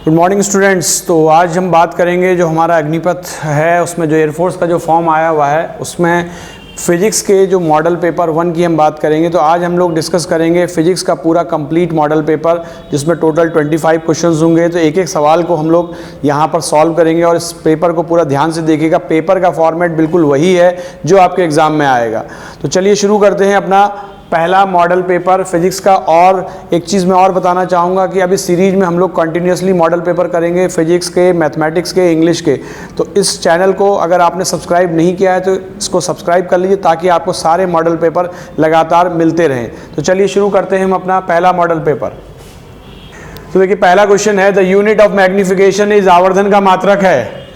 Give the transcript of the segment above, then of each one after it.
Good morning students. तो आज हम बात करेंगे जो हमारा अग्निपथ है उसमें जो एयरफोर्स का जो फॉर्म आया हुआ है उसमें फिजिक्स के जो मॉडल पेपर 1 की हम बात करेंगे। तो आज हम लोग डिस्कस करेंगे फिजिक्स का पूरा कंप्लीट मॉडल पेपर जिसमें टोटल 25 क्वेश्चंस होंगे। तो एक एक सवाल को हम लोग यहाँ पर सॉल्व करेंगे और इस पेपर को पूरा ध्यान से देखिएगा। पेपर का फॉर्मेट बिल्कुल वही है जो आपके एग्ज़ाम में आएगा। तो चलिए शुरू करते हैं अपना पहला मॉडल पेपर फिजिक्स का। और एक चीज़ मैं और बताना चाहूँगा कि अभी सीरीज में हम लोग कंटिन्यूसली मॉडल पेपर करेंगे फिजिक्स के, मैथमेटिक्स के, इंग्लिश के। तो इस चैनल को अगर आपने सब्सक्राइब नहीं किया है तो इसको सब्सक्राइब कर लीजिए ताकि आपको सारे मॉडल पेपर लगातार मिलते रहें। तो चलिए शुरू करते हैं हम अपना पहला मॉडल पेपर। तो देखिए पहला क्वेश्चन है, the unit of magnification is आवर्धन का मात्रक है।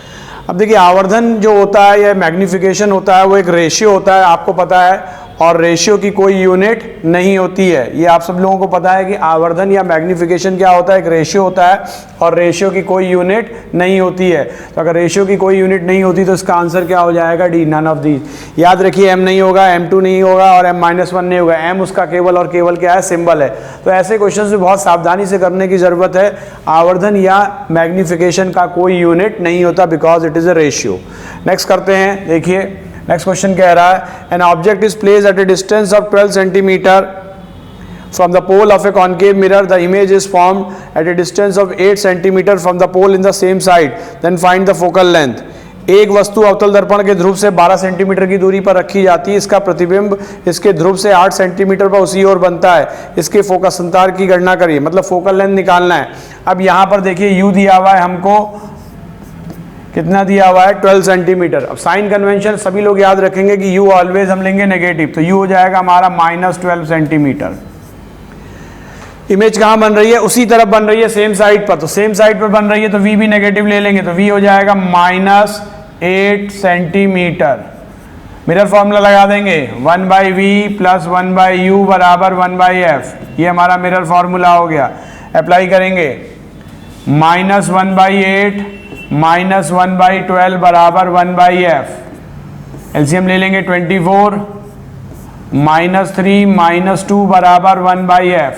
अब देखिए आवर्धन जो होता है या मैग्निफिकेशन होता है वो एक रेशियो होता है, आपको पता है, और रेशियो की कोई यूनिट नहीं होती है। ये आप सब लोगों को पता है कि आवर्धन या मैग्निफिकेशन क्या होता है, एक रेशियो होता है और रेशियो की कोई यूनिट नहीं होती है। तो अगर रेशियो की कोई यूनिट नहीं होती तो इसका आंसर क्या हो जाएगा, डी, नन ऑफ दीज। याद रखिए m नहीं होगा, m2 नहीं होगा और m-1 नहीं होगा। m उसका केवल और केवल क्या है, सिंबल है। तो ऐसे क्वेश्चन भी बहुत सावधानी से करने की जरूरत है। आवर्धन या मैग्निफिकेशन का कोई यूनिट नहीं होता because it is a ratio. Next करते हैं। देखिए नेक्स्ट क्वेश्चन कह रहा है, an object is placed at A distance of 12 centimetre from the pole of a concave mirror. The image is formed at a distance of 8 centimeter from the pole in the same side. Then find the focal length. एक वस्तु अवतल दर्पण के ध्रुव से 12 centimetre की दूरी पर रखी जाती है। इसका प्रतिबिंब इसके ध्रुव से 8 सेंटीमीटर पर उसी ओर बनता है। इसके फोकस अंतर की गणना करिए, मतलब फोकल लेंथ निकालना है। अब यहाँ पर देखिए u दिया हुआ है हमको, कितना दिया हुआ है, 12 सेंटीमीटर। अब साइन कन्वेंशन सभी लोग याद रखेंगे कि u ऑलवेज हम लेंगे नेगेटिव, तो u हो जाएगा हमारा -12 सेंटीमीटर। इमेज कहाँ बन रही है, उसी तरफ बन रही है, सेम साइड पर। तो सेम साइड पर बन रही है तो v भी नेगेटिव ले लेंगे, तो v हो जाएगा -8 सेंटीमीटर। मिरर फॉर्मूला लगा देंगे, 1/v + 1/u बराबर 1/f। ये हमारा मिरर फॉर्मूला हो गया। अप्लाई करेंगे, -1/8 -1/12 बराबर 1/f। एलसीएम ले लेंगे 24 -3 -2 बराबर 1/f।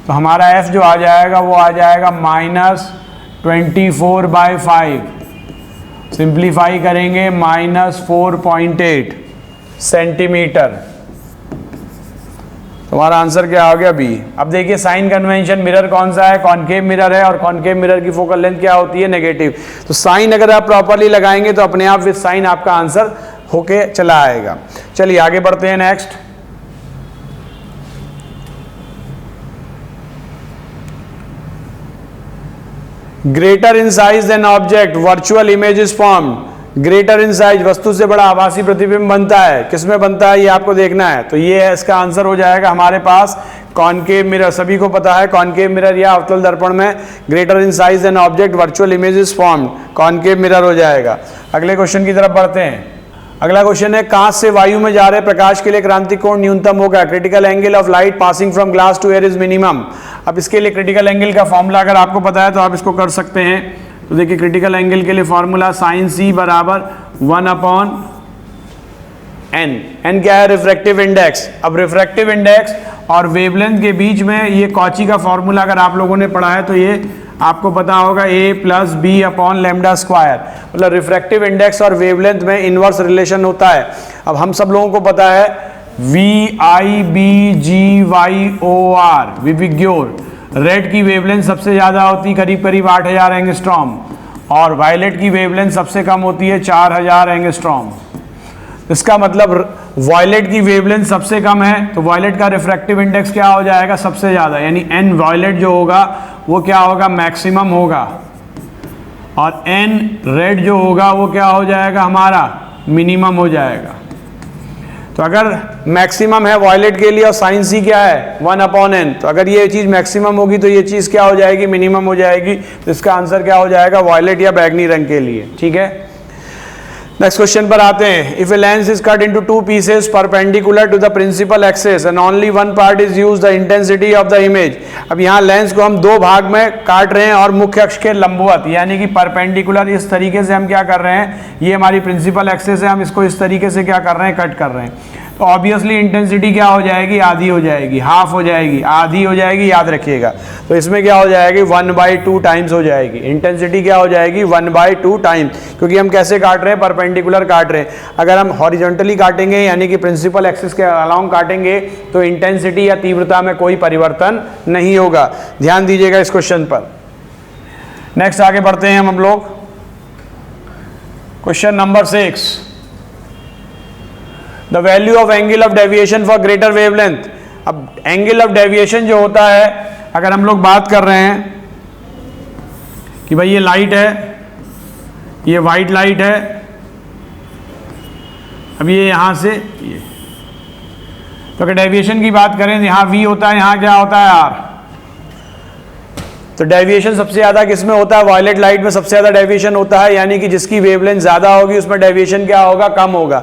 तो हमारा f जो आ जाएगा वो आ जाएगा -24/5। सिंप्लीफाई करेंगे -4.8 सेंटीमीटर। तुम्हारा आंसर क्या हो गया, बी। अब देखिए साइन कन्वेंशन, मिरर कौन सा है, कॉनकेव मिरर है और कॉनकेव मिरर की फोकल लेंथ क्या होती है, नेगेटिव। तो साइन अगर आप प्रॉपरली लगाएंगे तो अपने आप विद साइन आपका आंसर होके चला आएगा। चलिए आगे बढ़ते हैं। Next, greater in size than object virtual image is formed. Greater in size, वस्तु से बड़ा आभासी प्रतिबिंब बनता है। किसमें बनता है ये आपको देखना है। तो ये है, इसका आंसर हो जाएगा हमारे पास कॉनकेव मिरर। सभी को पता है कॉनकेव मिरर या अवतल दर्पण में greater in size than object virtual image is formed, concave mirror हो जाएगा। अगले क्वेश्चन की तरफ बढ़ते हैं। अगला क्वेश्चन है, कांच से वायु में जा रहे प्रकाश के लिए क्रांतिक कोण न्यूनतम होगा। Critical angle of light passing from glass to air is minimum. अब इसके लिए क्रिटिकल एंगल का फॉर्मूला अगर आपको पता है तो आप इसको कर सकते हैं। तो देखिए क्रिटिकल एंगल के लिए फॉर्मूला sin c बराबर 1/n। n क्या है, रिफ्रैक्टिव इंडेक्स। अब रिफ्रैक्टिव इंडेक्स और वेवलेंथ के बीच में ये कॉची का फॉर्मूला अगर आप लोगों ने पढ़ा है तो ये आपको पता होगा, a + b/λ²। मतलब रिफ्रैक्टिव इंडेक्स और वेवलेंथ में इनवर्स रिलेशन होता है। अब हम सब लोगों को पता है VIBGYOR, विबिग्योर। रेड की वेवलेंथ सबसे ज़्यादा होती करीब करीब 8000 एंगस्ट्रॉम और वायलेट की वेवलेंथ सबसे कम होती है 4000 एंगस्ट्रॉम। इसका मतलब वायलेट की वेवलेंथ सबसे कम है तो वायलेट का रिफ्रैक्टिव इंडेक्स क्या हो जाएगा, सबसे ज़्यादा, यानी n वायलेट जो होगा वो क्या होगा, मैक्सिमम होगा, और n रेड जो होगा वो क्या हो जाएगा, हमारा मिनिमम हो जाएगा। तो अगर मैक्सिमम है वायलेट के लिए और साइन सी क्या है, 1/n, तो अगर ये चीज़ मैक्सिमम होगी तो ये चीज़ क्या हो जाएगी, मिनिमम हो जाएगी। तो इसका आंसर क्या हो जाएगा, वायलेट या बैगनी रंग के लिए। ठीक है, नेक्स्ट क्वेश्चन पर आते हैं। If a lens is cut into 2 pieces perpendicular to the principal axis and only one part is use the intensity of the image. अब यहाँ लेंस को हम दो भाग में काट रहे हैं और मुख्य अक्ष के लंबवत यानी कि परपेंडिकुलर, इस तरीके से हम क्या कर रहे हैं, ये हमारी प्रिंसिपल एक्सिस है, हम इसको इस तरीके से क्या कर रहे हैं, कट कर रहे हैं। तो ऑब्वियसली इंटेंसिटी क्या हो जाएगी, आधी हो जाएगी, हाफ हो जाएगी, आधी हो जाएगी, याद रखिएगा। तो इसमें क्या हो जाएगी, 1/2 टाइम्स हो जाएगी। इंटेंसिटी क्या हो जाएगी, 1/2 टाइम्स, क्योंकि हम कैसे काट रहे हैं, परपेंडिकुलर काट रहे हैं। अगर हम हॉरिजॉन्टली काटेंगे यानी कि प्रिंसिपल एक्सिस के अलाउंग काटेंगे तो इंटेंसिटी या तीव्रता में कोई परिवर्तन नहीं होगा। ध्यान दीजिएगा इस क्वेश्चन पर। नेक्स्ट आगे बढ़ते हैं हम लोग, question number 6, the value of angle of deviation for greater wavelength. अब एंगल ऑफ डेविएशन जो होता है, अगर हम लोग बात कर रहे हैं कि भाई ये लाइट है, ये वाइट लाइट है, अब ये यहां से ये, तो अगर डेविएशन की बात करें तो यहाँ v होता है, यहाँ क्या होता है r। तो डेविएशन सबसे ज्यादा किस में होता है, वायलेट लाइट में सबसे ज्यादा डेविएशन होता है, यानी कि जिसकी वेवलेंथ ज्यादा होगी उसमें डेविएशन क्या होगा, कम होगा।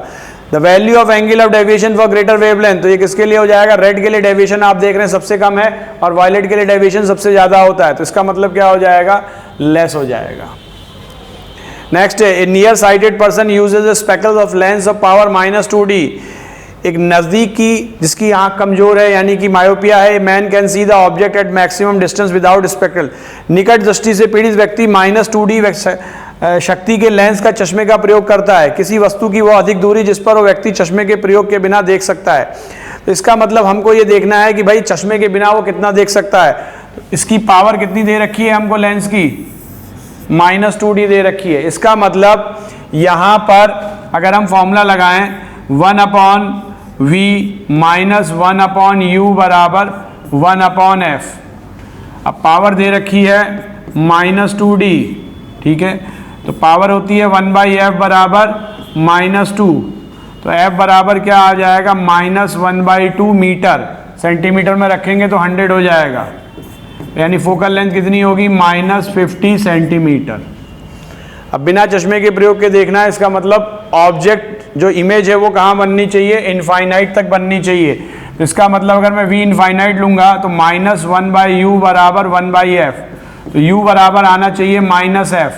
The value of angle of deviation for greater wavelength, तो ये किसके लिए हो जाएगा, रेड के लिए डेविएशन आप देख रहे हैं सबसे कम है और वायलेट के लिए डेविएशन सबसे ज्यादा होता है, तो इसका मतलब क्या हो जाएगा, लेस हो जाएगा। नेक्स्ट है, a near sighted person uses a spectacle of lens of power -2D। एक नजदीक की जिसकी आंख कमजोर है यानी कि मायोपिया है, man can see the object at maximum distance without speckle. निकट दृष्टि से पीड़ित व्यक्ति -2D शक्ति के लेंस का चश्मे का प्रयोग करता है किसी वस्तु की वो अधिक दूरी जिस पर वो व्यक्ति चश्मे के प्रयोग के बिना देख सकता है। तो इसका मतलब हमको ये देखना है कि भाई चश्मे के बिना वो कितना देख सकता है। इसकी पावर कितनी दे रखी है हमको, लेंस की -2D दे रखी है। इसका मतलब यहाँ पर अगर हम फॉर्मूला लगाएं 1/v -1/u बराबर 1/f। अब पावर दे रखी है -2D, ठीक है, तो पावर होती है 1/f बराबर -2, तो f बराबर क्या आ जाएगा, -1/2 मीटर। सेंटीमीटर में रखेंगे तो 100 हो जाएगा, यानी फोकल लेंथ कितनी होगी, -50 सेंटीमीटर। अब बिना चश्मे के प्रयोग के देखना है, इसका मतलब ऑब्जेक्ट जो इमेज है वो कहाँ बननी चाहिए, इनफाइनाइट तक बननी चाहिए। तो इसका मतलब अगर मैं v इनफाइनाइट लूंगा तो -1/u बराबर 1/f, तो u बराबर आना चाहिए -f।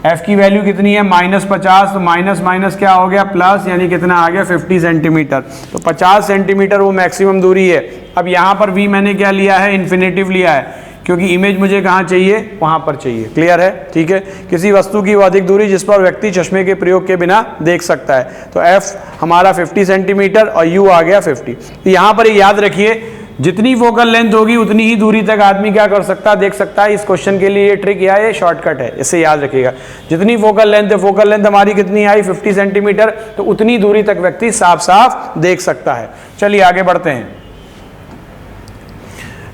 f की वैल्यू कितनी है, -50, तो माइनस माइनस क्या हो गया, प्लस, यानी कितना आ गया, 50 सेंटीमीटर। तो 50 सेंटीमीटर वो मैक्सिमम दूरी है। अब यहाँ पर v मैंने क्या लिया है, इन्फिनेटिव लिया है, क्योंकि इमेज मुझे कहाँ चाहिए, वहाँ पर चाहिए। क्लियर है, ठीक है। किसी वस्तु की वो अधिक दूरी जिस पर व्यक्ति चश्मे के प्रयोग के बिना देख सकता है। तो f हमारा 50 सेंटीमीटर और u आ गया 50। तो यहाँ पर याद रखिए, जितनी फोकल लेंथ होगी उतनी ही दूरी तक आदमी क्या कर सकता है, देख सकता है। इस क्वेश्चन के लिए ये ट्रिक या ये शॉर्टकट है, इसे याद रखिएगा। जितनी फोकल लेंथ है, फोकल लेंथ हमारी कितनी आई, 50 सेंटीमीटर, तो उतनी दूरी तक व्यक्ति साफ साफ देख सकता है। चलिए आगे बढ़ते हैं।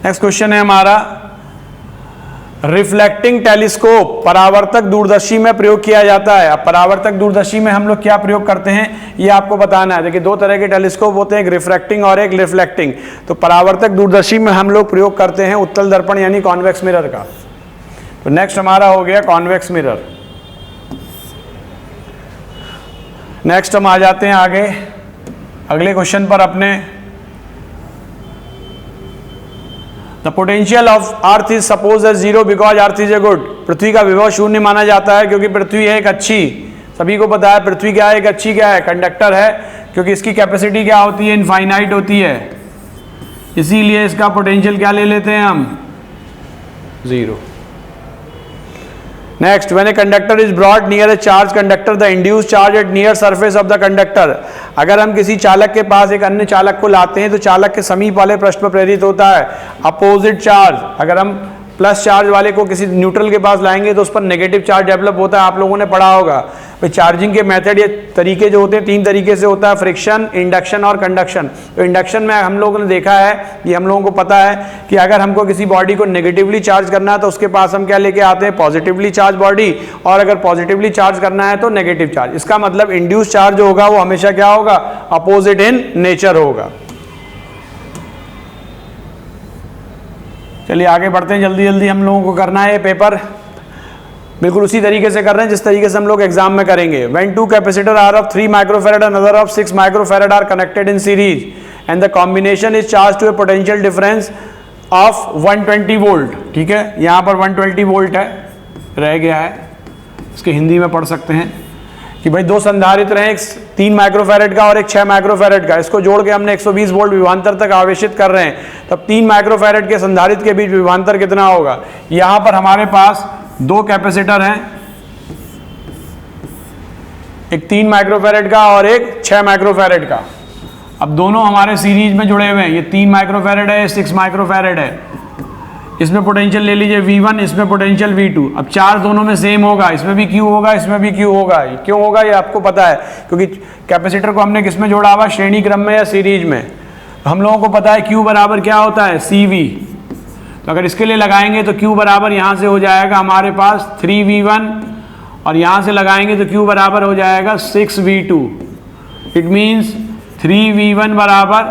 नेक्स्ट क्वेश्चन है हमारा, रिफ्लेक्टिंग टेलीस्कोप परावर्तक दूरदर्शी में प्रयोग किया जाता है। अब परावर्तक दूरदर्शी में हम लोग क्या प्रयोग करते हैं ये आपको बताना है। देखिए, दो तरह के टेलीस्कोप होते हैं, एक रिफ्रैक्टिंग और एक रिफ्लेक्टिंग। तो परावर्तक दूरदर्शी में हम लोग प्रयोग करते हैं उत्तल दर्पण यानी कॉन्वेक्स मिरर का। तो नेक्स्ट हमारा हो गया कॉन्वेक्स मिरर। नेक्स्ट हम आ जाते हैं आगे अगले क्वेश्चन पर अपने। The potential of earth is suppose as 0 because earth is a good. पृथ्वी का विभव शून्य माना जाता है क्योंकि पृथ्वी है एक अच्छी, सभी को पता है पृथ्वी क्या है, एक अच्छी क्या है, कंडक्टर है, क्योंकि इसकी कैपेसिटी क्या होती है, इनफाइनाइट होती है। इसीलिए इसका पोटेंशियल क्या ले लेते हैं हम, 0। Next, when a conductor is brought near A charge conductor the induced charge at near surface of the conductor. अगर हम किसी चालक के पास एक अन्य चालक को लाते हैं तो चालक के समीप वाले पृष्ठ पर प्रेरित होता है अपोजिट चार्ज। अगर हम प्लस चार्ज वाले को किसी न्यूट्रल के पास लाएंगे तो उस पर नेगेटिव चार्ज डेवलप होता है। आप लोगों ने पढ़ा होगा भाई, चार्जिंग के मेथड ये तरीके जो होते हैं 3 तरीके से होता है, फ्रिक्शन, इंडक्शन और कंडक्शन। तो इंडक्शन में हम लोगों ने देखा है, ये हम लोगों को पता है कि अगर हमको किसी बॉडी को नेगेटिवली चार्ज करना है तो उसके पास हम क्या लेके आते हैं, पॉजिटिवली चार्ज बॉडी, और अगर पॉजिटिवली चार्ज करना है तो नेगेटिव चार्ज। इसका मतलब इंड्यूस चार्ज जो होगा वो हमेशा क्या होगा, अपोजिट इन नेचर होगा। चलिए आगे बढ़ते हैं, जल्दी जल्दी हम लोगों को करना है ये पेपर। बिल्कुल उसी तरीके से कर रहे हैं जिस तरीके से हम लोग एग्जाम में करेंगे। When two capacitor are of 3 microfarad and another of 6 microfarad are connected in series and the combination is charge to a potential difference of 120 volt. ठीक है, यहाँ पर 120 वोल्ट है, रह गया है, इसके हिंदी में पढ़ सकते हैं। कि भाई दो संधारित्र हैं, एक 3 माइक्रोफैरेड का और एक 6 माइक्रोफैरेड का, इसको जोड़ के हमने 120 वोल्ट विभवांतर तक आवेशित कर रहे हैं, तब 3 माइक्रोफैरेड के संधारित्र के बीच विभवांतर कितना होगा। यहां पर हमारे पास दो कैपेसिटर हैं, एक 3 माइक्रोफैरेड का और एक 6 माइक्रोफैरेड का। अब दोनों हमारे सीरीज में जुड़े हुए हैं, ये 3 माइक्रोफैरेड है, 6 माइक्रोफैरेड है। इसमें पोटेंशियल ले लीजिए V1, इसमें पोटेंशियल V2। अब चार्ज दोनों में सेम होगा, इसमें भी Q होगा, इसमें भी Q होगा। क्यों होगा ये आपको पता है, क्योंकि कैपेसिटर को हमने किसमें जोड़ा हुआ, श्रेणी क्रम में या सीरीज में। तो हम लोगों को पता है Q बराबर क्या होता है, CV। तो अगर इसके लिए लगाएंगे तो Q बराबर यहाँ से हो जाएगा हमारे पास 3V1 और यहाँ से लगाएंगे तो Q बराबर हो जाएगा 6V2। इट मीन्स 3V1 बराबर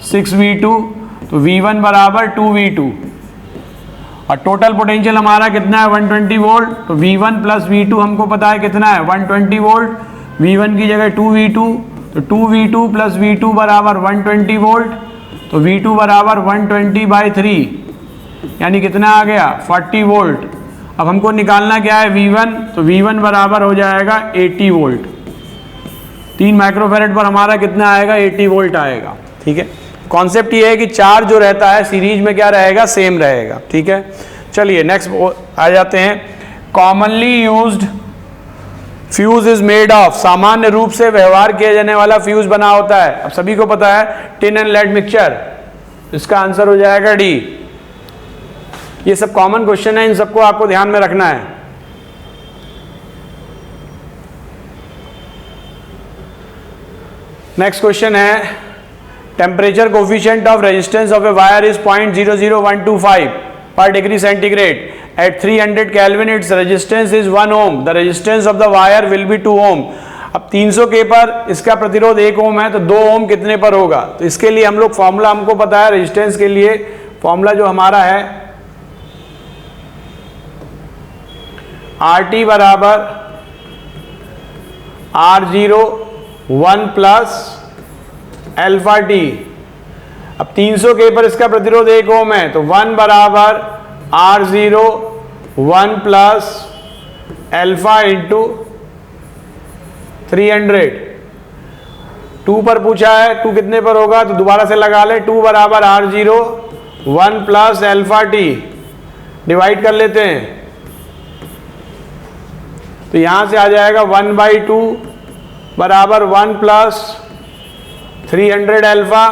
6V2, तो V1 बराबर 2V2 और टोटल पोटेंशियल हमारा कितना है 120 वोल्ट। तो V1 प्लस V2 हमको पता है कितना है 120 वोल्ट, V1 की जगह 2V2, तो 2V2 प्लस V2 बराबर 120 वोल्ट, तो V2 बराबर 120/3 यानी कितना आ गया 40 वोल्ट। अब हमको निकालना क्या है V1, तो V1 बराबर हो जाएगा 80 वोल्ट। 3 माइक्रोफैरेड पर हमारा कितना आएगा 80 वोल्ट आएगा। ठीक है, कॉन्सेप्ट ये है कि चार्ज जो रहता है सीरीज में क्या रहेगा, सेम रहेगा। ठीक है, चलिए नेक्स्ट आ जाते हैं। Commonly used fuse is made of, सामान्य रूप से व्यवहार किया जाने वाला फ्यूज बना होता है। अब सभी को पता है टिन एंड लेड मिक्सचर, इसका आंसर हो जाएगा डी। ये सब कॉमन क्वेश्चन है, इन सबको आपको ध्यान में रखना है। नेक्स्ट क्वेश्चन है temperature coefficient of resistance of a wire is 0.00125 per degree centigrade. At 300 Kelvin its resistance is 1 ohm. The resistance of the wire will be 2 ohm. अब 300 के पर इसका प्रतिरोध 1 ओम है, तो 2 ओम कितने पर होगा। तो इसके लिए हम लोग फॉर्मूला हमको पता है रेजिस्टेंस के लिए, फॉर्मूला जो हमारा है RT बराबर R0 1 प्लस अल्फा टी। अब 300 के पर इसका प्रतिरोध 1 ओम है, तो 1 बराबर R0 1 प्लस अल्फा इंटू 300। 2 पर पूछा है, 2 कितने पर होगा, तो दोबारा से लगा ले। 2 बराबर R0 1 plus alpha T, divide कर लेते हैं तो यहां से आ जाएगा 1/2 बराबर 1 प्लस 300 अल्फा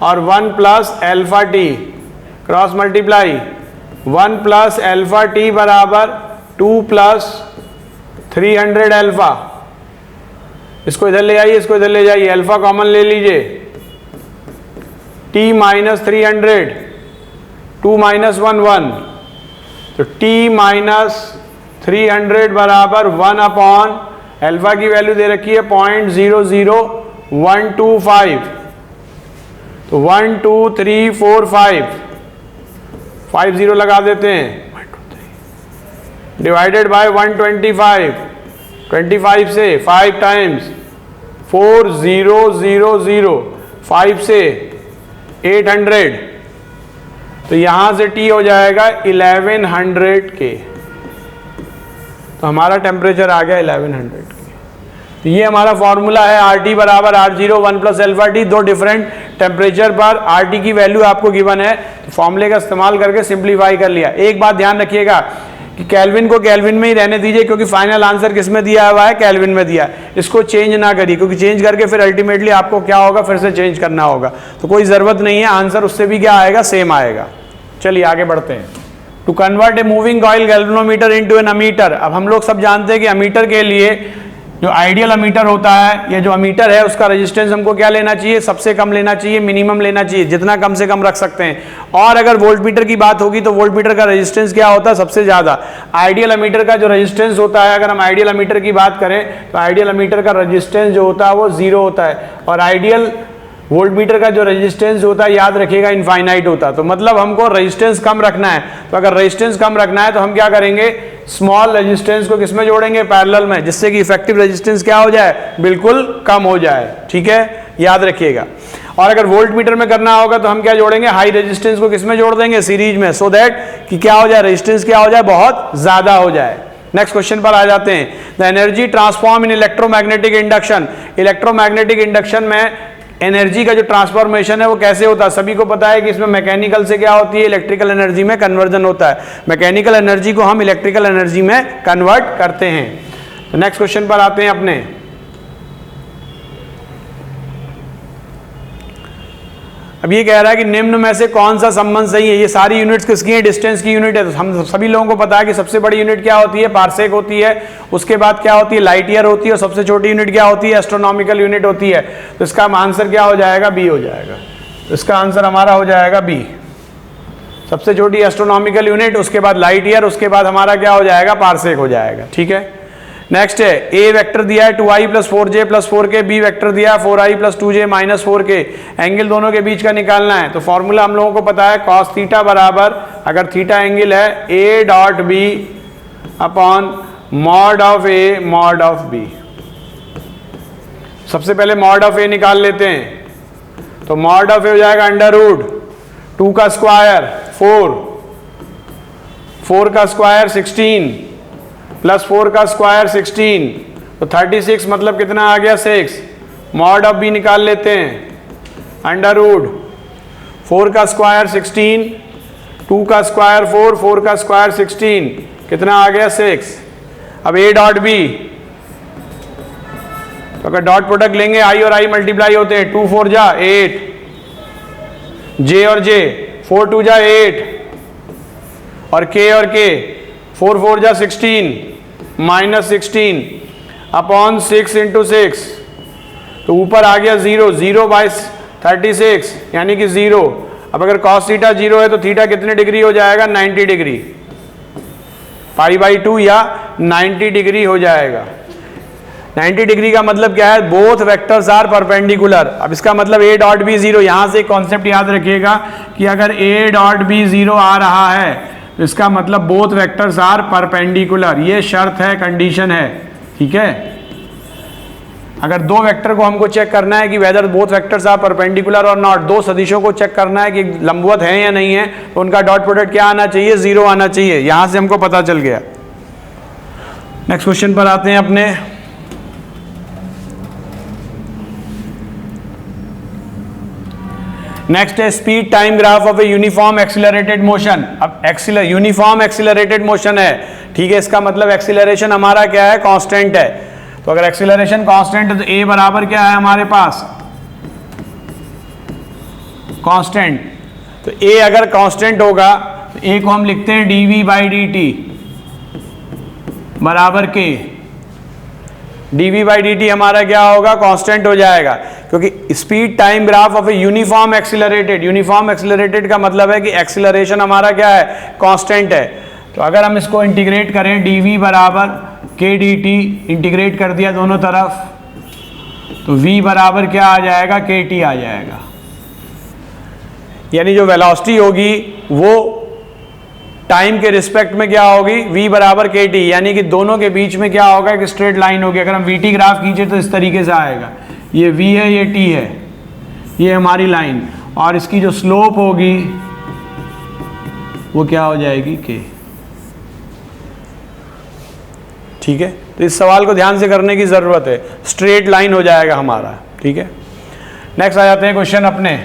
और 1 plus alpha T, cross multiply 1 plus alpha T बराबर 2 प्लस 300 अल्फा। इसको इधर ले आइए, इसको इधर ले जाइए, अल्फा कॉमन ले लीजिए। t माइनस 300, 2 माइनस 1 1, तो t माइनस 300 बराबर 1 अपॉन अल्फा की वैल्यू दे रखी है 0.00125, तो 1 2 3 4 5 0 लगा देते हैं, डिवाइडेड बाय 125, 25 से 5 टाइम्स 4000, 5 से 800, तो यहां से T हो जाएगा 1100 के। तो हमारा टेम्परेचर आ गया 1100 के। तो ये हमारा फॉर्मूला है RT बराबर R0 1 प्लस अल्फा टी। दो डिफरेंट टेम्परेचर पर RT की वैल्यू आपको गिवन है, तो फॉर्मूले का इस्तेमाल करके सिंप्लीफाई कर लिया। एक बात ध्यान रखिएगा कि केल्विन को केल्विन में ही रहने दीजिए, क्योंकि फाइनल आंसर किस में दिया हुआ है, केल्विन में दिया। इसको चेंज ना करिए, क्योंकि चेंज करके फिर अल्टीमेटली आपको क्या होगा, फिर से चेंज करना होगा। तो कोई ज़रूरत नहीं है, आंसर उससे भी क्या आएगा, सेम आएगा। चलिए आगे बढ़ते हैं। To convert a moving coil galvanometer into an ammeter. अब हम लोग सब जानते हैं कि अमीटर के लिए जो आइडियल अमीटर होता है, ये जो अमीटर है उसका रेजिस्टेंस हमको क्या लेना चाहिए, सबसे कम लेना चाहिए, मिनिमम लेना चाहिए, जितना कम से कम रख सकते हैं। और अगर वोल्टमीटर की बात होगी तो वोल्टमीटर का रेजिस्टेंस क्या होता है, सबसे ज़्यादा। आइडियल अमीटर का जो रेजिस्टेंस होता है, अगर हम आइडियल अमीटर की बात करें तो आइडियल अमीटर का रेजिस्टेंस जो होता है वो 0 होता है, और आइडियल वोल्टमीटर का जो रेजिस्टेंस होता है, याद रखिएगा, इनफाइनाइट होता है। तो मतलब हमको रेजिस्टेंस कम रखना है, तो अगर रेजिस्टेंस कम रखना है तो हम क्या करेंगे, स्मॉल रेजिस्टेंस को किसमें जोड़ेंगे, पैरेलल में, जिससे कि इफेक्टिव रेजिस्टेंस क्या हो जाए, बिल्कुल कम हो जाए। ठीक है, याद रखिएगा। और अगर वोल्टमीटर में करना होगा तो हम क्या जोड़ेंगे, हाई रेजिस्टेंस को किसमें जोड़ देंगे, सीरीज में, सो दैट कि क्या हो जाए, रेजिस्टेंस क्या हो जाए, बहुत ज्यादा हो जाए। नेक्स्ट क्वेश्चन पर आ जाते हैं। The energy transform in electromagnetic induction, electromagnetic induction में एनर्जी का जो ट्रांसफॉर्मेशन है वो कैसे होता है? सभी को पता है कि इसमें मैकेनिकल से क्या होती है, इलेक्ट्रिकल एनर्जी में कन्वर्जन होता है। मैकेनिकल एनर्जी को हम इलेक्ट्रिकल एनर्जी में कन्वर्ट करते हैं। तो नेक्स्ट क्वेश्चन पर आते हैं अपने। अब ये कह रहा है कि निम्न में से कौन सा संबंध सही है। ये सारी यूनिट्स किसकी है? डिस्टेंस की यूनिट है। तो हम सभी लोगों को पता है कि सबसे बड़ी यूनिट क्या होती है? पार्सेक होती है। उसके बाद क्या होती है? लाइट ईयर होती है। और सबसे छोटी यूनिट क्या होती है? एस्ट्रोनॉमिकल यूनिट होती है। तो इसका आंसर क्या हो जाएगा? बी हो जाएगा। तो इसका आंसर हमारा हो जाएगा बी। सबसे छोटी एस्ट्रोनॉमिकल यूनिट, उसके बाद लाइट ईयर, उसके बाद हमारा क्या हो जाएगा? पार्सेक हो जाएगा। ठीक है, नेक्स्ट है ए वेक्टर दिया है 2i + 4j + 4k, B vector दिया है 4i + 2j - 4k। एंगल दोनों के बीच का निकालना है। तो फॉर्मूला हम लोगों को पता है cos थीटा बराबर, अगर थीटा एंगल है a dot b upon mod of a mod of b। सबसे पहले मॉड ऑफ a निकाल लेते हैं। तो मॉड ऑफ a हो जाएगा √2 का स्क्वायर 4, 4 का स्क्वायर 16 प्लस 4 का स्क्वायर 16, तो 36 मतलब कितना आ गया? 6। मॉड ऑफ बी निकाल लेते हैं। √4 का स्क्वायर 16, 2 का स्क्वायर 4, 4 का स्क्वायर 16, कितना आ गया? 6। अब ए डॉट बी, तो अगर डॉट प्रोडक्ट लेंगे आई और आई मल्टीप्लाई होते हैं। 2 4 जा 8, जे और जे 4 2 जा 8, और के और के 4 4 जा 16 -16 अपॉन 6 × 6, तो ऊपर आ गया 0, 0/36 यानी कि 0। अब अगर cos थीटा 0 है तो थीटा कितने डिग्री हो जाएगा? 90 डिग्री, π/2 या 90 डिग्री हो जाएगा। 90 डिग्री का मतलब क्या है? Both vectors are perpendicular. अब इसका मतलब a डॉट बी 0, यहां से कॉन्सेप्ट याद रखिएगा कि अगर a डॉट बी 0 आ रहा है तो इसका मतलब बोथ वेक्टर्स आर परपेंडिकुलर। ये शर्त है, कंडीशन है। ठीक है, अगर दो वेक्टर को हमको चेक करना है कि whether both vectors are perpendicular और नॉट, दो सदिशों को चेक करना है कि लंबवत है या नहीं है, तो उनका डॉट प्रोडक्ट क्या आना चाहिए? 0 आना चाहिए। यहां से हमको पता चल गया। नेक्स्ट क्वेश्चन पर आते हैं अपने। नेक्स्ट है speed time graph of a uniform accelerated motion. अब यूनिफॉर्म एक्सिलरेटेड मोशन है, ठीक है, इसका मतलब एक्सिलरेशन हमारा क्या है? कांस्टेंट है। तो अगर एक्सिलरेशन कांस्टेंट है तो ए बराबर क्या है हमारे पास? कांस्टेंट। तो ए अगर कांस्टेंट होगा तो ए को हम लिखते हैं dv/dt बराबर के। dv/dt हमारा क्या होगा? कांस्टेंट हो जाएगा, क्योंकि speed time graph of a uniform accelerated, uniform accelerated का मतलब है कि एक्सिलरेशन हमारा क्या है? कांस्टेंट है। तो अगर हम इसको इंटीग्रेट करें dv बराबर के dt, इंटीग्रेट कर दिया दोनों तरफ, तो v बराबर क्या आ जाएगा? kt आ जाएगा। यानी जो वेलोसिटी होगी वो टाइम के रिस्पेक्ट में क्या होगी? v बराबर kt, यानी कि दोनों के बीच में क्या होगा? एक स्ट्रेट लाइन होगी। अगर हम vt ग्राफ खींचे तो इस तरीके से आएगा, ये v है, ये t है, ये हमारी लाइन, और इसकी जो स्लोप होगी वो क्या हो जाएगी? k। ठीक है, तो इस सवाल को ध्यान से करने की जरूरत है। स्ट्रेट लाइन हो जाएगा हमारा। ठीक है, नेक्स्ट आ जाते हैं क्वेश्चन अपने।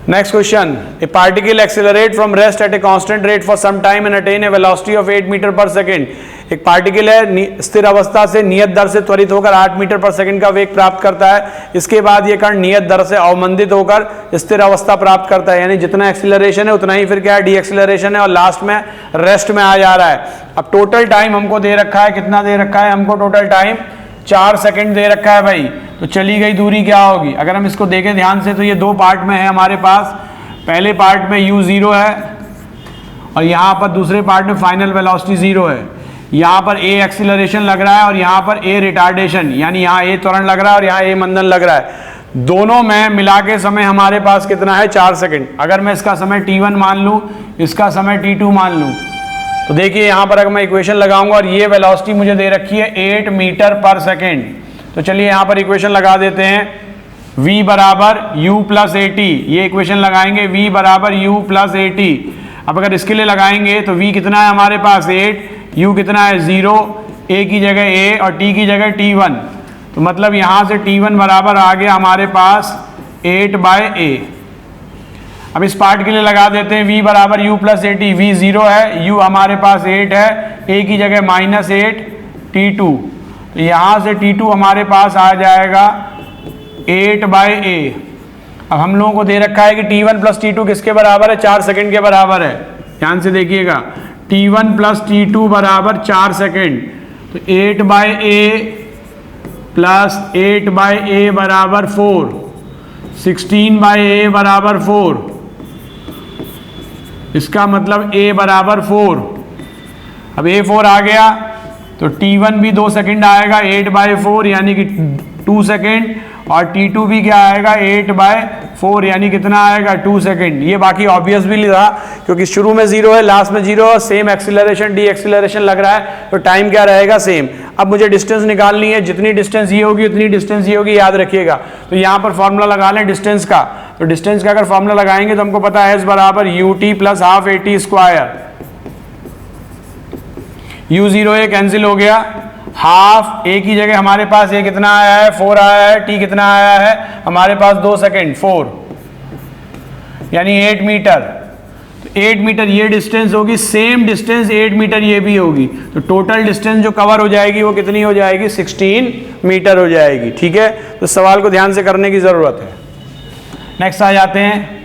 Next question, a particle accelerate from rest at a constant rate for some time and attain a velocity of 8 metre पर सेकेंड। एक पार्टिकल है स्थिर अवस्था से नियत दर से त्वरित होकर 8 मीटर पर सेकंड का वेग प्राप्त करता है। इसके बाद ये कण नियत दर से अवमंदित होकर स्थिर अवस्था प्राप्त करता है, यानी जितना एक्सिलरेशन है उतना ही फिर क्या है? डी एक्सिलरेशन है, और लास्ट में रेस्ट में आ जा रहा है। अब टोटल टाइम हमको दे रखा है, कितना दे रखा है हमको? टोटल टाइम 4 सेकंड दे रखा है भाई। तो चली गई दूरी क्या होगी? अगर हम इसको देखें ध्यान से तो ये दो पार्ट में है हमारे पास। पहले पार्ट में u0 है और यहाँ पर दूसरे पार्ट में फाइनल वेलोसिटी 0 है। यहाँ पर a एक्सिलरेशन लग रहा है और यहाँ पर a रिटार्डेशन, यानी यहाँ a त्वरण लग रहा है और यहाँ a मंदन लग रहा है। दोनों में मिला के समय हमारे पास कितना है? 4 सेकंड। अगर मैं इसका समय t1 मान लूँ, इसका समय t2 मान लूँ, तो देखिए यहाँ पर अगर मैं इक्वेशन लगाऊंगा और ये वेलोसिटी मुझे दे रखी है 8 मीटर पर सेकेंड, तो चलिए यहाँ पर इक्वेशन लगा देते हैं। v बराबर u प्लस ए टी, ये इक्वेशन लगाएंगे v बराबर u प्लस ए टी। अब अगर इसके लिए लगाएंगे तो v कितना है हमारे पास 8, u कितना है 0, a की जगह a और t की जगह t1, तो मतलब यहाँ से t1 बराबर आ गया हमारे पास 8/a। अब इस पार्ट के लिए लगा देते हैं v बराबर u plus A T, v 0 है, u हमारे पास 8 है, a की जगह -8 t2, तो यहाँ से t2 हमारे पास आ जाएगा 8/a। अब हम लोगों को दे रखा है कि t1 प्लस t2 किसके बराबर है, 4 सेकंड के बराबर है। ध्यान से देखिएगा, t1 प्लस t2 बराबर 4 सेकंड, तो 8/a प्लस 8/a बराबर 4, 16/a बराबर 4, इसका मतलब a बराबर 4। अब a 4 आ गया तो t1 भी 2 सेकंड आएगा 8/4 यानी कि 2 सेकंड, और t2 भी क्या आएगा 8/4 यानी कितना आएगा 2 सेकंड। ये बाकी ऑब्वियस भी था क्योंकि शुरू में 0 है, लास्ट में 0 है, सेम एक्सीलरेशन डी एक्सीलरेशन लग रहा है, तो टाइम क्या रहेगा सेम। अब मुझे डिस्टेंस निकालनी है, जितनी डिस्टेंस ये होगी उतनी डिस्टेंस ये होगी, याद रखिएगा। तो यहाँ पर फॉर्मूला लगा लें डिस्टेंस का, तो डिस्टेंस का अगर फॉर्मूला लगाएंगे तो हमको पता है s बराबर ut plus half A T square, u0 ये कैंसिल हो गया, हाफ a की जगह हमारे पास a कितना आया है 4 आया है, t कितना आया है हमारे पास 2 सेकंड 4 यानी 8 मीटर। तो 8 मीटर ये डिस्टेंस होगी, सेम डिस्टेंस 8 मीटर ये भी होगी, तो टोटल डिस्टेंस जो कवर हो जाएगी वो कितनी हो जाएगी 16 मीटर हो जाएगी। ठीक है, तो सवाल को ध्यान से करने की जरूरत है। नेक्स्ट आ जाते हैं,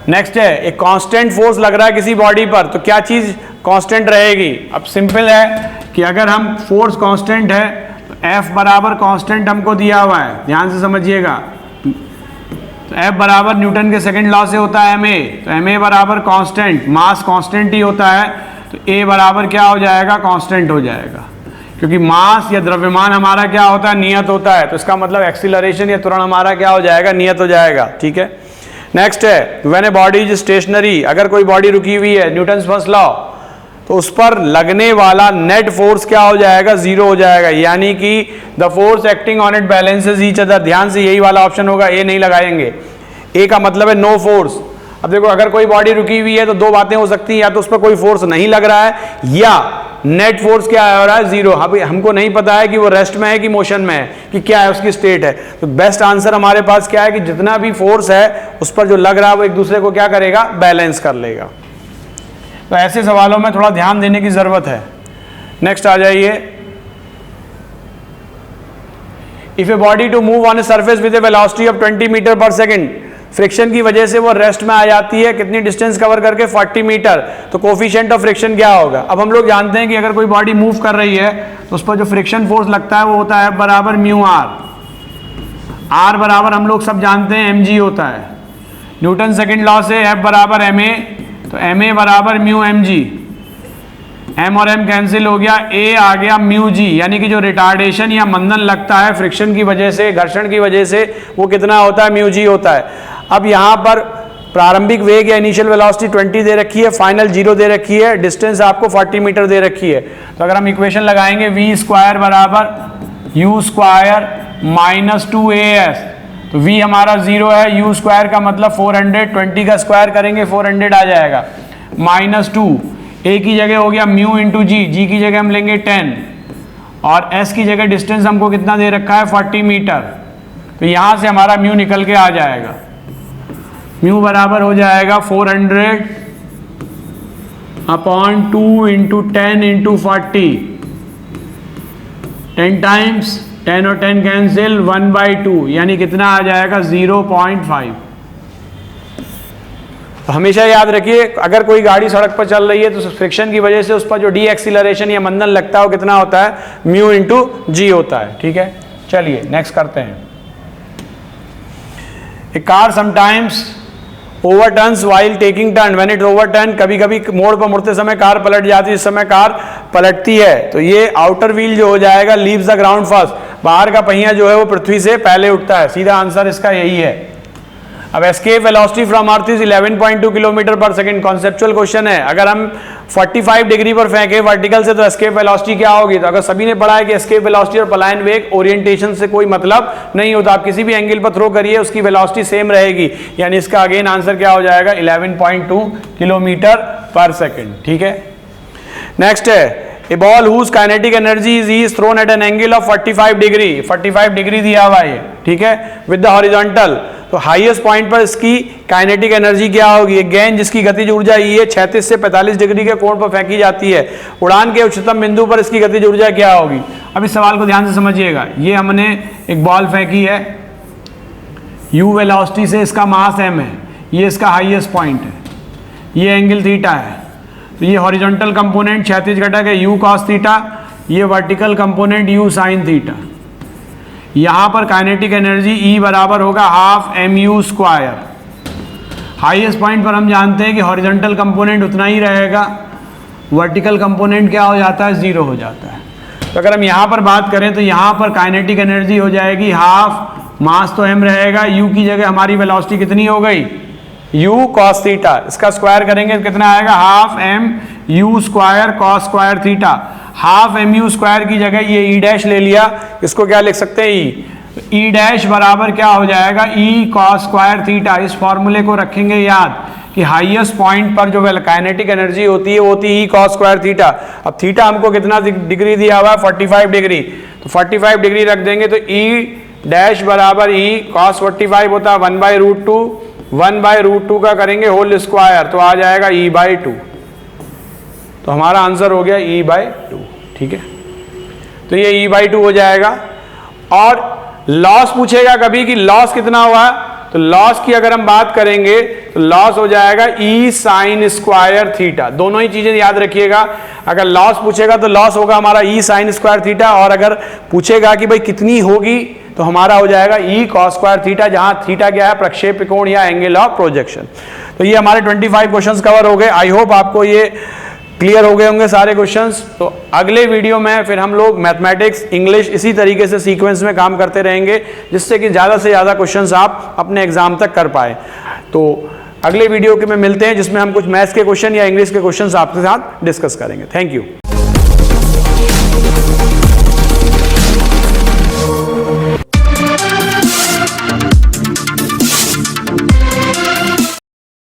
नेक्स्ट है एक कांस्टेंट फोर्स लग रहा है किसी बॉडी पर, तो क्या चीज कांस्टेंट रहेगी। अब सिंपल है कि अगर हम फोर्स कांस्टेंट है तो F बराबर कांस्टेंट हमको दिया हुआ है, ध्यान से समझिएगा। तो F बराबर न्यूटन के सेकंड लॉ से होता है ma, तो ma बराबर कांस्टेंट, मास कांस्टेंट ही होता है, तो a बराबर क्या हो जाएगा कांस्टेंट हो जाएगा, क्योंकि मास या द्रव्यमान हमारा क्या होता है नियत होता है, तो इसका मतलब एक्सीलरेशन या त्वरण हमारा क्या हो जाएगा नियत हो जाएगा। ठीक है, नेक्स्ट है when a body is stationary, अगर कोई बॉडी रुकी हुई है न्यूटन्स फर्स्ट लॉ, तो उस पर लगने वाला नेट फोर्स क्या हो जाएगा 0 हो जाएगा, यानी कि the force acting on it balances each other. ध्यान से यही वाला ऑप्शन होगा, ए नहीं लगाएंगे, ए का मतलब है नो फोर्स। अब देखो अगर कोई बॉडी रुकी हुई है तो दो बातें हो सकती हैं, या तो उस पर कोई फोर्स नहीं लग रहा है या नेट फोर्स क्या हो रहा है 0। अभी हमको नहीं पता है कि वो रेस्ट में है कि मोशन में है कि क्या है उसकी स्टेट है, तो बेस्ट आंसर हमारे पास क्या है कि जितना भी फोर्स है उस पर जो लग रहा है वो एक दूसरे को क्या करेगा बैलेंस कर लेगा। तो ऐसे सवालों में थोड़ा ध्यान देने की जरूरत है। नेक्स्ट आ जाइए, if a body to move on a surface with a velocity of 20 metre per second, friction की वजह से वो रेस्ट में आ जाती है, कितनी डिस्टेंस कवर करके 40 मीटर, तो कोफिशिएंट ऑफ फ्रिक्शन क्या होगा। अब हम लोग जानते हैं कि अगर कोई बॉडी मूव कर रही है तो उस पर जो फ्रिक्शन फोर्स लगता है वो होता है बराबर म्यू आर, आर बराबर हम लोग सब जानते हैं mg होता है, न्यूटन सेकंड लॉ से F बराबर ma, तो ma बराबर म्यू mg, m और m कैंसिल हो गया, a आ गया म्यू g, यानी कि जो रिटार्डेशन या मंदन लगता है फ्रिक्शन की वजह से, घर्षण की वजह से, वो कितना होता है म्यू g होता है। अब यहाँ पर प्रारंभिक वेग या इनिशियल वेलोसिटी 20 दे रखी है, फाइनल 0 दे रखी है, डिस्टेंस आपको 40 मीटर दे रखी है, तो अगर हम इक्वेशन लगाएंगे v स्क्वायर बराबर u स्क्वायर माइनस 2as, तो v हमारा 0 है, u स्क्वायर का मतलब 400, 20 का स्क्वायर करेंगे 400 आ जाएगा, माइनस 2, a की जगह हो गया म्यू इंटू जी, जी की जगह हम लेंगे 10, और s की जगह डिस्टेंस हमको कितना दे रखा है 40 मीटर, तो यहाँ से हमारा म्यू निकल के आ जाएगा, म्यू बराबर हो जाएगा 400 अपॉन 2 इंटू 10 इंटू 40, 10 टाइम्स 10 और 10 कैंसिल 1/2, यानी कितना आ जाएगा 0.5। तो हमेशा याद रखिए अगर कोई गाड़ी सड़क पर चल रही है तो फ्रिक्शन की वजह से उस पर जो डी एक्सीलरेशन या मंदन लगता है वो कितना होता है म्यू इंटू जी होता है। ठीक है, चलिए नेक्स्ट करते हैं। A car sometimes overturns while taking turn when it overturn, कभी कभी मोड़ पर मुड़ते समय कार पलट जाती है, इस समय कार पलटती है, तो ये आउटर व्हील जो हो जाएगा लीव्स द ग्राउंड फर्स्ट, बाहर का पहिया जो है वो पृथ्वी से पहले उठता है, सीधा आंसर इसका यही है। अब escape velocity from earth is 11.2 kilometre पर सेकंड। कॉन्सेप्चुअल क्वेश्चन है, अगर हम 45 डिग्री पर फेंके वर्टिकल से तो एस्केप वेलोसिटी क्या होगी? तो अगर सभी ने पढ़ा है कि एस्केप वेलोसिटी और पलायन वेग ओरिएंटेशन से कोई मतलब नहीं होता, आप किसी भी एंगल पर थ्रो करिए उसकी वेलोसिटी सेम रहेगी, यानी इसका अगेन आंसर क्या हो जाएगा? 11.2 किलोमीटर पर सेकंड। ठीक है, नेक्स्ट है A ball whose kinetic energy is thrown at an angle of 45 degree, 45 degree दिया हुआ है, ठीक है, विद द हॉरिजॉन्टल। तो हाईएस्ट पॉइंट पर इसकी काइनेटिक एनर्जी क्या होगी? एक गेंद जिसकी गतिज ऊर्जा ई है 36 से 45 डिग्री के कोण पर फेंकी जाती है, उड़ान के उच्चतम बिंदु पर इसकी गतिज ऊर्जा क्या होगी? अब इस सवाल को ध्यान से समझिएगा। ये हमने एक बॉल फेंकी है, u वेलोसिटी से, इसका मास m है, ये इसका हाईएस्ट पॉइंट है, ये एंगल थीटा है, तो ये हॉरिजॉन्टल कंपोनेंट 36 घटक है u cos थीटा, ये vertical component u sin theta. यहाँ पर काइनेटिक एनर्जी E बराबर होगा half mu square. Highest point पर हम जानते हैं कि हॉरिजॉन्टल कंपोनेंट उतना ही रहेगा, वर्टिकल कंपोनेंट क्या हो जाता है? 0 हो जाता है। तो अगर हम यहाँ पर बात करें तो यहाँ पर काइनेटिक एनर्जी हो जाएगी हाफ, मास तो m रहेगा, u की जगह हमारी वेलोसिटी कितनी हो गई? u cos थीटा, इसका स्क्वायर करेंगे तो कितना आएगा? Half mu square cos square theta. Half mu square की जगह ये e डैश ले लिया, इसको क्या लिख सकते हैं? e। e डैश बराबर क्या हो जाएगा? e cos square theta. इस फॉर्मूले को रखेंगे याद कि हाईएस्ट पॉइंट पर जो काइनेटिक एनर्जी होती है वो होती है e cos स्क्वायर थीटा। अब थीटा हमको कितना डिग्री दिया हुआ है? 45 डिग्री, तो 45 डिग्री रख देंगे तो e डैश बराबर e cos 45 होता है 1/√2, 1/√2 का करेंगे होल स्क्वायर, तो आ जाएगा e/2। तो हमारा आंसर हो गया e/2। ठीक है, तो ये e/2 हो जाएगा। और लॉस पूछेगा कभी कि लॉस कितना हुआ, तो लॉस की अगर हम बात करेंगे तो लॉस हो जाएगा e sin स्क्वायर थीटा। दोनों ही चीजें याद रखिएगा, अगर लॉस पूछेगा तो लॉस होगा हमारा e sin स्क्वायर थीटा, और अगर पूछेगा कि भाई कितनी होगी तो हमारा हो जाएगा e cos स्क्वायर थीटा, जहां थीटा क्या है? प्रक्षेप कोण या एंगल ऑफ प्रोजेक्शन। तो ये हमारे 25 क्वेश्चंस कवर हो गए। आई होप आपको ये क्लियर हो गए होंगे सारे क्वेश्चंस। तो अगले वीडियो में फिर हम लोग मैथमेटिक्स, इंग्लिश इसी तरीके से सीक्वेंस में काम करते रहेंगे, जिससे कि ज़्यादा से ज़्यादा क्वेश्चंस आप अपने एग्जाम तक कर पाए। तो अगले वीडियो के में मिलते हैं, जिसमें हम कुछ मैथ्स के क्वेश्चन या इंग्लिश के क्वेश्चंस आपके साथ डिस्कस करेंगे। Thank you.